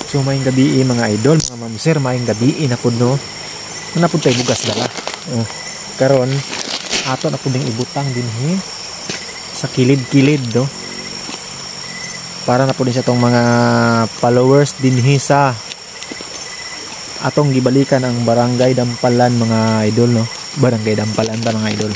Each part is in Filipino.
So maayong gabi mga idol, mga mamsir, maayong gabi na pud no. Napud tay bugas dala. Karon ato na pud ding ibutang dinhi sa kilid-kilid no. Para na pud sa tong mga followers dinhi sa atong gibalikan ang Barangay Dampalan mga idol no. Barangay Dampalan ta mga idol.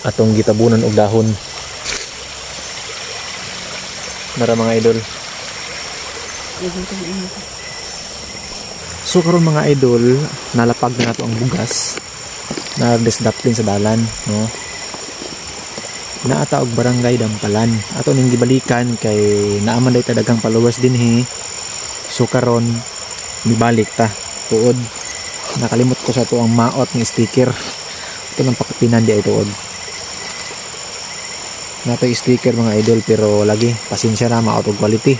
Atong gitabunan og dahon para mga idol. So karon mga idol, nalapag na nato ang bugas na desdaplin sa dalan no. Naata og Barangay Dampalan. Ato ning gibalikan kay naaman day daghang followers dinhi. So karon mibalik ta tuod nakalimot ko sa to ang maot ng sticker. Ito nang pakapinan di ay tuod. Nato sticker mga idol pero lagi pasensya na maot og quality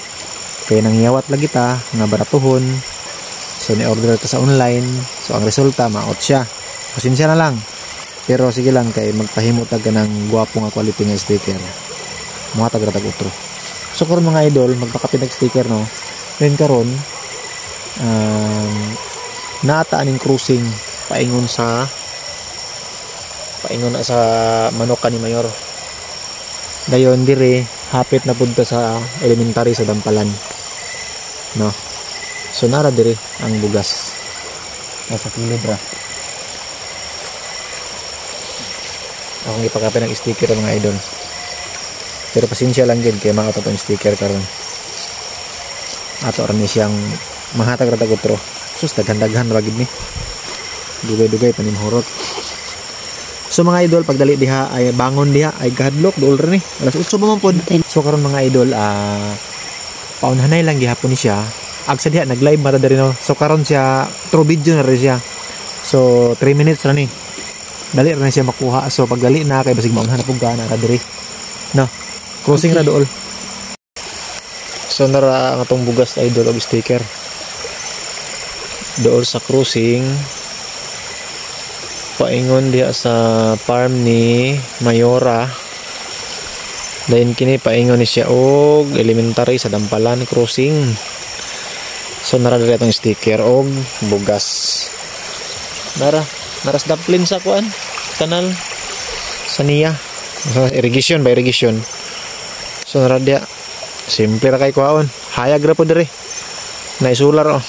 kaya nangyawat lagi ta nga baratuhon. So ni order ta sa online, so ang resulta maot siya, pasensya na lang pero sige lang kay magpahimo tag ng gwapo nga quality nga sticker mga tag utro. So karon mga idol magpakapinag sticker no then karon naata aning cruising paingon na sa Manok ni Mayor. Dayon dire hapit na pud sa elementary sa Dampalan no. So nara dire ang bugas nasa kilid ra. Akong ipakapin ng sticker mga idol pero pasensya lang gid kay maot atong sticker karon ato ra ni siyang mahatag ra tagutro. Sus daghan-daghan ra gid ni dugay-dugay panimhurot. So mga idol pagdali diha ay bangon diha ay gadlok duol ra ni alas 8 pa man pod. So karon mga idol paunhanay lang gihapon ni siya agsa diha nag live mata diri no. So karon siya true video na rin siya. So 3 minutes ra ni dali ra siya makuha. So pagdali na kay basig maunhan na pug gana ra diri no crossing ra duol. So nara ang atong bugas idol og sticker duol sa crossing paingon diha sa farm ni Mayora. Dayon kini paingon ni siya og elementary sa Dampalan crossing. So nara diri atong sticker og bugas. Naras daplin sa kuan kanal sa niya. So, irrigation by irrigation. So nara diha simple ra kay kuaon. Hayag ra po diri. Na isular oh.